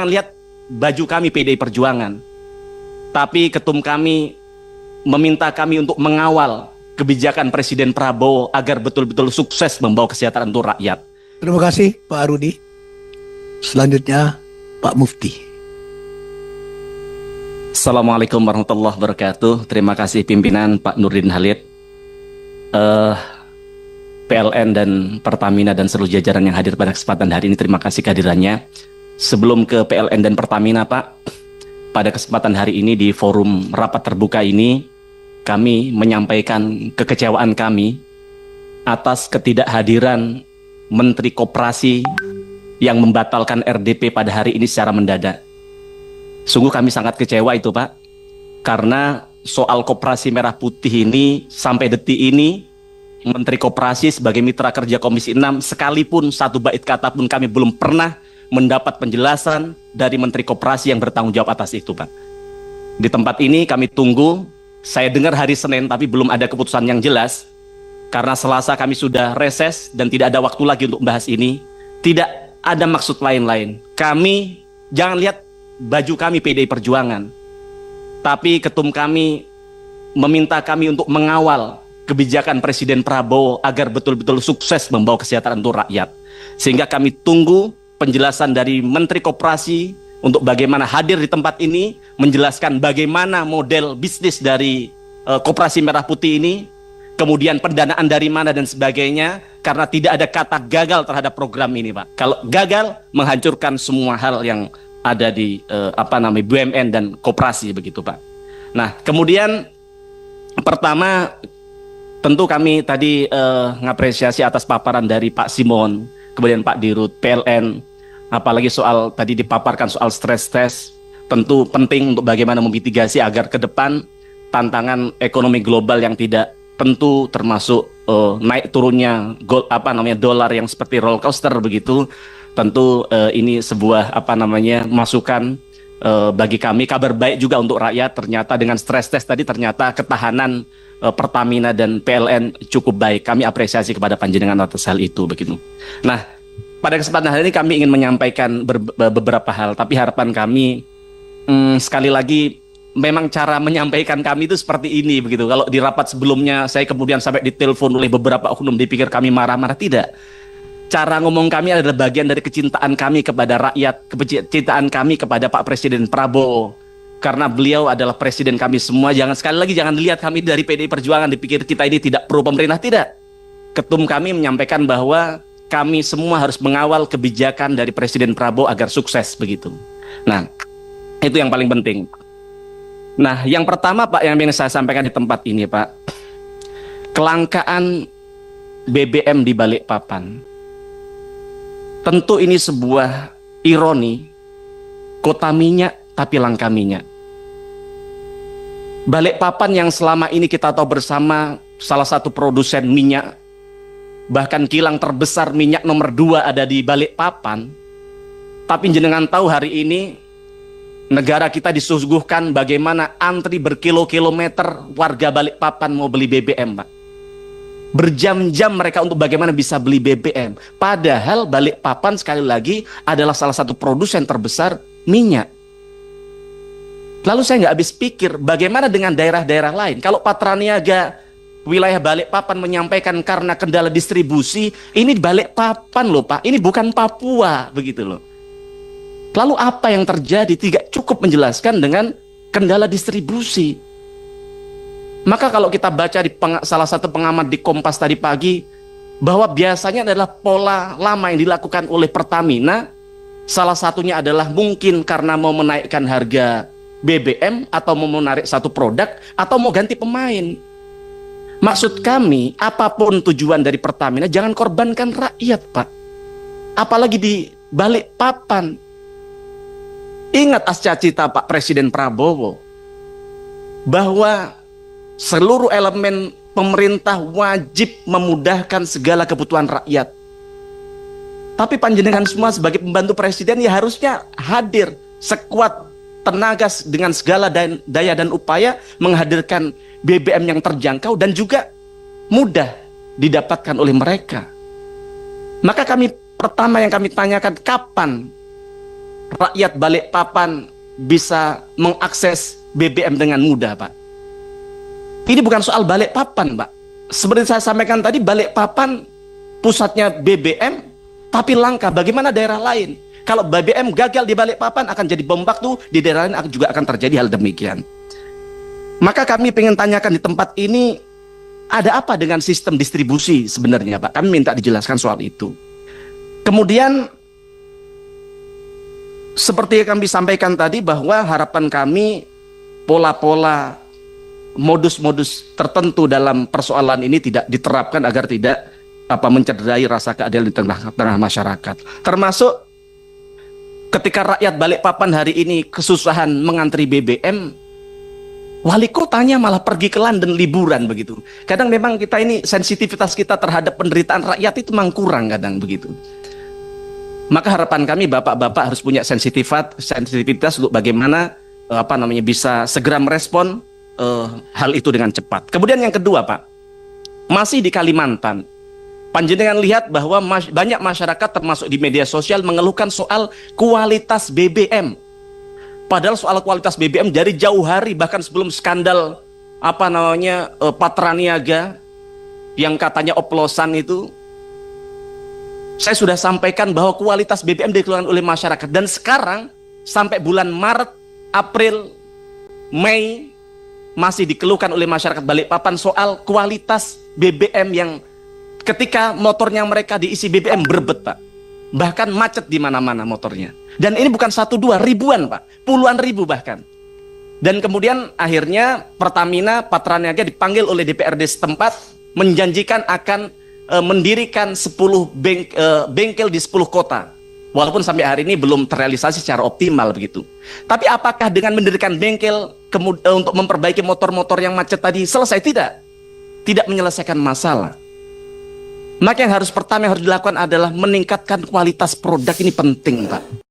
jangan lihat baju kami PDI Perjuangan, tapi ketum kami meminta kami untuk mengawal kebijakan Presiden Prabowo agar betul-betul sukses membawa kesejahteraan untuk rakyat. Terima kasih Pak Rudi. Selanjutnya Pak Mufti. Assalamualaikum warahmatullahi wabarakatuh. Terima kasih pimpinan Pak Nurdin Halid, PLN dan Pertamina dan seluruh jajaran yang hadir pada kesempatan hari ini. Terima kasih kehadirannya. Sebelum ke PLN dan Pertamina, Pak, pada kesempatan hari ini di forum rapat terbuka ini, kami menyampaikan kekecewaan kami atas ketidakhadiran Menteri Koperasi yang membatalkan RDP pada hari ini secara mendadak. Sungguh kami sangat kecewa itu, Pak, karena soal Koperasi Merah Putih ini sampai detik ini Menteri Koperasi sebagai mitra kerja Komisi 6 sekalipun satu bait kata pun kami belum pernah mendapat penjelasan dari Menteri Koperasi yang bertanggung jawab atas itu, Pak. Di tempat ini kami tunggu, saya dengar hari Senin tapi belum ada keputusan yang jelas. Karena Selasa kami sudah reses dan tidak ada waktu lagi untuk membahas ini. Tidak ada maksud lain-lain. Kami, jangan lihat baju kami PDI Perjuangan, tapi ketum kami meminta kami untuk mengawal kebijakan Presiden Prabowo agar betul-betul sukses membawa kesejahteraan untuk rakyat. Sehingga kami tunggu penjelasan dari Menteri Koperasi untuk bagaimana hadir di tempat ini, menjelaskan bagaimana model bisnis dari Koperasi Merah Putih ini, kemudian pendanaan dari mana dan sebagainya, karena tidak ada kata gagal terhadap program ini, Pak. Kalau gagal, menghancurkan semua hal yang ada di BUMN dan koperasi begitu, Pak. Nah, kemudian pertama tentu kami tadi ngapresiasi atas paparan dari Pak Simon, kemudian Pak Dirut, PLN, apalagi soal tadi dipaparkan soal stress test, tentu penting untuk bagaimana memitigasi agar ke depan tantangan ekonomi global yang tidak tentu termasuk naik turunnya dolar yang seperti roller coaster begitu. Tentu ini sebuah masukan bagi kami. Kabar baik juga untuk rakyat, ternyata dengan stress test tadi ternyata ketahanan Pertamina dan PLN cukup baik. Kami apresiasi kepada panjenengan atas hal itu begitu. Nah, pada kesempatan hari ini kami ingin menyampaikan beberapa hal, tapi harapan kami sekali lagi memang cara menyampaikan kami itu seperti ini begitu. Kalau di rapat sebelumnya saya kemudian sampai ditelepon oleh beberapa oknum, dipikir kami marah-marah, tidak. Cara ngomong kami adalah bagian dari kecintaan kami kepada rakyat, kecintaan kami kepada Pak Presiden Prabowo. Karena beliau adalah presiden kami semua. Sekali lagi jangan dilihat kami dari PDI Perjuangan dipikir kita ini tidak pro pemerintah, tidak. Ketum kami menyampaikan bahwa kami semua harus mengawal kebijakan dari Presiden Prabowo agar sukses begitu. Nah, itu yang paling penting. Nah, yang pertama, Pak, yang ingin saya sampaikan di tempat ini, Pak, kelangkaan BBM di Balikpapan. Tentu ini sebuah ironi, kota minyak tapi langka minyak. Balikpapan yang selama ini kita tahu bersama salah satu produsen minyak, bahkan kilang terbesar minyak nomor 2 ada di Balikpapan. Tapi jenengan tahu hari ini negara kita disuguhkan bagaimana antri berkilo-kilometer warga Balikpapan mau beli BBM, Pak. Berjam-jam mereka untuk bagaimana bisa beli BBM. Padahal Balikpapan sekali lagi adalah salah satu produsen terbesar minyak. Lalu saya nggak habis pikir bagaimana dengan daerah-daerah lain. Kalau Patraniaga wilayah Balikpapan menyampaikan karena kendala distribusi, ini Balikpapan loh, Pak. Ini bukan Papua begitu loh. Lalu apa yang terjadi? Tidak cukup menjelaskan dengan kendala distribusi. Maka kalau kita baca di salah satu pengamat di Kompas tadi pagi, bahwa biasanya adalah pola lama yang dilakukan oleh Pertamina, salah satunya adalah mungkin karena mau menaikkan harga BBM, atau mau menarik satu produk, atau mau ganti pemain. Maksud kami, apapun tujuan dari Pertamina, jangan korbankan rakyat, Pak. Apalagi di Balikpapan. Ingat cita-cita Pak Presiden Prabowo, bahwa seluruh elemen pemerintah wajib memudahkan segala kebutuhan rakyat. Tapi panjenengan semua sebagai pembantu presiden ya harusnya hadir sekuat tenaga dengan segala daya dan upaya menghadirkan BBM yang terjangkau dan juga mudah didapatkan oleh mereka. Maka pertama yang kami tanyakan, rakyat Balikpapan bisa mengakses BBM dengan mudah, Pak. Ini bukan soal Balikpapan, Pak. Seperti saya sampaikan tadi, Balikpapan pusatnya BBM, tapi langka. Bagaimana daerah lain? Kalau BBM gagal di Balikpapan, akan jadi bom waktu, di daerah lain juga akan terjadi hal demikian. Maka kami ingin tanyakan di tempat ini, ada apa dengan sistem distribusi sebenarnya, Pak? Kami minta dijelaskan soal itu. Kemudian, seperti yang kami sampaikan tadi, bahwa harapan kami, pola-pola, modus-modus tertentu dalam persoalan ini tidak diterapkan agar tidak mencederai rasa keadilan di tengah masyarakat. Termasuk ketika rakyat Balikpapan hari ini kesusahan mengantri BBM, wali kotanya malah pergi ke London liburan begitu. Kadang memang kita ini sensitivitas kita terhadap penderitaan rakyat itu memang kurang kadang begitu. Maka harapan kami bapak-bapak harus punya sensitivitas untuk bagaimana bisa segera merespon hal itu dengan cepat. Kemudian yang kedua, Pak, masih di Kalimantan, panjenengan lihat bahwa banyak masyarakat termasuk di media sosial mengeluhkan soal kualitas BBM. Padahal soal kualitas BBM dari jauh hari, bahkan sebelum skandal Patraniaga yang katanya oplosan itu, saya sudah sampaikan bahwa kualitas BBM dikeluarkan oleh masyarakat. Dan sekarang sampai bulan Maret, April, Mei masih dikeluhkan oleh masyarakat Balikpapan soal kualitas BBM yang ketika motornya mereka diisi BBM berbet, Pak. Bahkan macet di mana-mana motornya. Dan ini bukan 1, 2, ribuan, Pak. Puluhan ribu bahkan. Dan kemudian akhirnya Pertamina Patraniaga dipanggil oleh DPRD setempat menjanjikan akan mendirikan 10 bengkel di 10 kota. Walaupun sampai hari ini belum terrealisasi secara optimal begitu. Tapi apakah dengan mendirikan bengkel untuk memperbaiki motor-motor yang macet tadi selesai? Tidak menyelesaikan masalah. Maka yang pertama yang harus dilakukan adalah meningkatkan kualitas produk. Ini penting, Pak.